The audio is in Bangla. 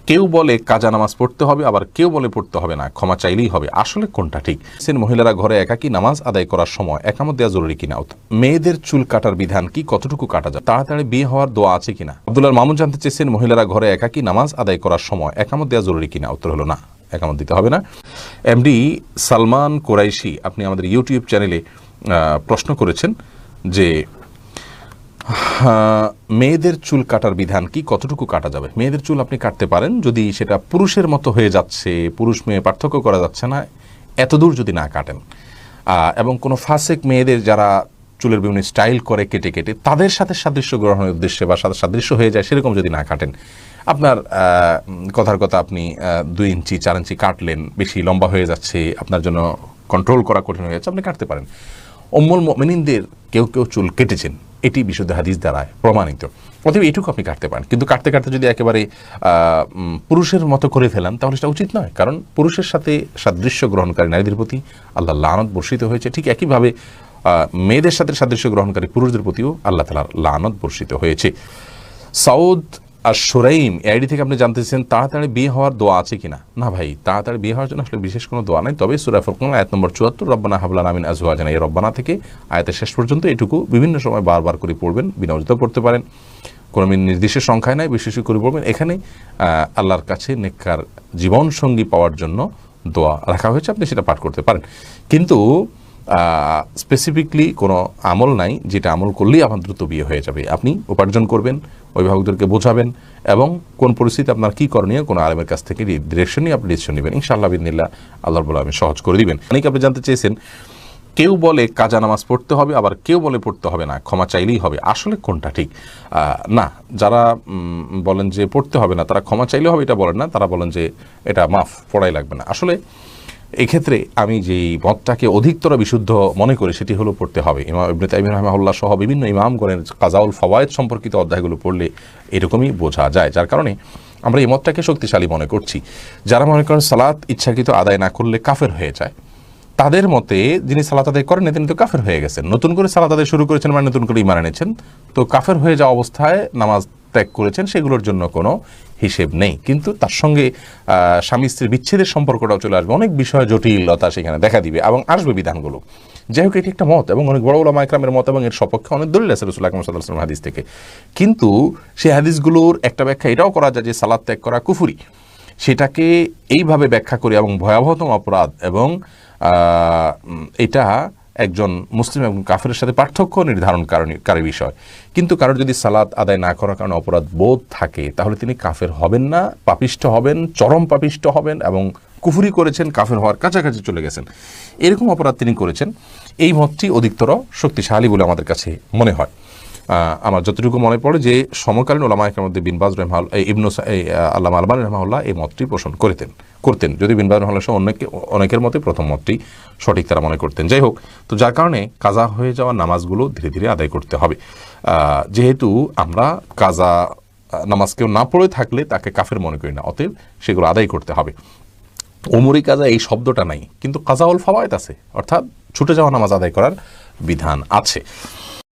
কেউ বলে কাজা নামাজ পড়তে হবে, আবার কেউ বলে পড়তে হবে না, ক্ষমা চাইলেই হবে। আসলে কোনটা ঠিক? মহিলারা ঘরে একাকী নামাজ আদায় করার সময় একামত দেওয়া জরুরি কিনা? মেয়েদের চুল কাটার বিধান কি, কতটুকু কাটা যায়? তাড়াতাড়ি বিয়ে হওয়ার দোয়া আছে কিনা? আব্দুল্লাহ মামুন জানতে চেয়েছেন, মহিলারা ঘরে একাকী নামাজ আদায় করার সময় একামত দেওয়া জরুরি কিনা? উত্তর হলো না, একামত দিতে হবে না। এমডি সালমান কোরাইশি, আপনি আমাদের ইউটিউব চ্যানেলে প্রশ্ন করেছেন যে মেয়েদের চুল কাটার বিধান কি, কতটুকু কাটা যাবে? মেয়েদের চুল আপনি কাটতে পারেন যদি সেটা পুরুষের মতো হয়ে যাচ্ছে, পুরুষ মেয়ে পার্থক্য করা যাচ্ছে না, এতদূর যদি না কাটেন, এবং কোনো ফাসেক মেয়েদের যারা চুলের বিভিন্ন স্টাইল করে কেটে কেটে তাদের সাথে সাদৃশ্য গ্রহণের উদ্দেশ্যে বা সাদৃশ্য হয়ে যায় সেরকম যদি না কাটেন, আপনার কথার কথা আপনি 2 ইঞ্চি 4 ইঞ্চি কাটলেন, বেশি লম্বা হয়ে যাচ্ছে, আপনার জন্য কন্ট্রোল করা কঠিন হয়ে যাচ্ছে, আপনি কাটতে পারেন। উম্মুল মুমিনিনদের কেউ কেউ চুল কেটেছেন, এটি বিশুদ্ধ হাদিস দ্বারা প্রমাণিত। অতএব এটুকু আপনি কাটতে পারেন, কিন্তু কাটতে কাটতে যদি একেবারে পুরুষের মতো করে ফেলেন তাহলে সেটা উচিত নয়, কারণ পুরুষের সাথে সাদৃশ্য গ্রহণকারী নারীদের প্রতি আল্লাহ লানত বর্ষিত হয়েছে। ঠিক একইভাবে মেয়েদের সাথে সাদৃশ্য গ্রহণকারী পুরুষদের প্রতিও আল্লাহ তাআলার লানত বর্ষিত হয়েছে। সাউদ আর সুরাইম আইডি থেকে আপনি জানতেছেন, তাড়াতাড়ি বিয়ে হওয়ার দোয়া আছে কিনা? না ভাই, তাড়াতাড়ি বিয়ে হওয়ার জন্য আসলে বিশেষ কোনো দোয়া নাই, তবে সূরা ফুরকান আয়াত নম্বর 74, রব্বানা হাব লানা মিন আজওয়াজিনা, এই রব্বানা থেকে আয়াতের শেষ পর্যন্ত এটুকু বিভিন্ন সময় বারবার করে পড়বেন, বিনা অজুহাতে পড়তে পারেন, কোনো নির্দিষ্ট সংখ্যায় নাই, বিশেষ করে পড়বেন। এখানে আল্লাহর কাছে নেককার জীবন সঙ্গী পাওয়ার জন্য দোয়া রাখা হয়েছে, আপনি সেটা পাঠ করতে পারেন, কিন্তু স্পেসিফিকলি কোনো আমল নাই যেটা আমল করলেই আপনার দ্রুত বিয়ে হয়ে যাবে। আপনি উপার্জন করবেন, অভিভাবকদেরকে বোঝাবেন, এবং কোন পরিস্থিতি আপনার কী করণীয় কোনো আলেমের কাছ থেকে ডিরেকশন নিয়ে আপনি ডিসিশন নেবেন, ইনশাআল্লাহ বিদিনিল্লাহ আল্লাহর বলে আমি সহজ করে দিবেন। অনেকে আপনি জানতে চেয়েছেন, কেউ বলে কাজা নামাজ পড়তে হবে, আবার কেউ বলে পড়তে হবে না, ক্ষমা চাইলেই হবে। আসলে কোনটা ঠিক? না, যারা বলেন যে পড়তে হবে না তারা ক্ষমা চাইলেও হবে এটা বলেন না, তারা বলেন যে এটা মাফ, পড়াই লাগবে না। আসলে এক্ষেত্রে আমি যেই মতটাকে অধিকতর বিশুদ্ধ মনে করি সেটি হলো পড়তে হবে। ইমাম ইবনে তাইমিয়া রাহিমাহুল্লাহ সহ বিভিন্ন ইমামগণের কাজাউল ফাওয়ায়েদ সম্পর্কিত অধ্যায়গুলো পড়লে এরকমই বোঝা যায়, যার কারণে আমরা এই মতটাকে শক্তিশালী মনে করছি। যারা মনে করেন সালাত ইচ্ছাকৃত আদায় না করলে কাফের হয়ে যায়, তাদের মতে যিনি সালাত আদায় করেন তিনি তো কাফের হয়ে গেছেন, নতুন করে সালাত আদায় শুরু করেছেন মানে নতুন করে ঈমান এনেছেন, তো কাফের হয়ে যাওয়া অবস্থায় নামাজ ত্যাগ করেছেন সেগুলোর জন্য কোনো হিসেব নেই। কিন্তু তার সঙ্গে স্বামী স্ত্রীর বিচ্ছেদের সম্পর্কটাও চলে আসবে, অনেক বিষয় জটিলতা সেখানে দেখা দিবে এবং আসবে বিধানগুলো। যাই হোক, এটি একটা মত এবং অনেক বড় উলামা ইকরামের মত, এবং এর সপক্ষে অনেক দলিল আছে রাসূলুল্লাহ সাল্লাল্লাহু আলাইহি ওয়াসাল্লাম হাদিস থেকে। কিন্তু সেই হাদিসগুলোর একটা ব্যাখ্যা এটাও করা যায় যে সালাত ত্যাগ করা কুফরি, সেটাকে এইভাবে ব্যাখ্যা করে এবং ভয়াবহতম অপরাধ, এবং এটা একজন মুসলিম এবং কাফেরের সাথে পার্থক্য নির্ধারণকারী বিষয়। কিন্তু কারোর যদি সালাত আদায় না করার কারণে অপরাধ বোধ থাকে তাহলে তিনি কাফের হবেন না, পাপিষ্ঠ হবেন, চরম পাপিষ্ঠ হবেন, এবং কুফরি করেছেন, কাফের হওয়ার কাছাকাছি চলে গেছেন, এরকম অপরাধ তিনি করেছেন। এই মতটি অধিকতর শক্তিশালী বলে আমাদের কাছে মনে হয়। আমার যতটুকু মনে পড়ে যে সমকালীন ওলামা ইকরামের মধ্যে বিন বাজ রাহিমাহুল্লাহ, আল্লামা আলবানী রাহিমাহুল্লাহ এই মতটি পোষণ করতেন, যদি বিন বাজ রাহিমাহুল্লাহ সহ অনেকের মতে প্রথম মতটি সঠিক তারা মনে করতেন। যাই হোক, তো যার কারণে কাজা হয়ে যাওয়া নামাজগুলো ধীরে ধীরে আদায় করতে হবে। যেহেতু আমরা কাজা নামাজ কেউ না পড়ে থাকলে তাকে কাফের মনে করি না, অতএব সেগুলো আদায় করতে হবে। উমরি কাজা এই শব্দটা নাই, কিন্তু কাজাউল ফাওয়ায়েদ আছে, অর্থাৎ ছুটে যাওয়া নামাজ আদায় করার বিধান আছে।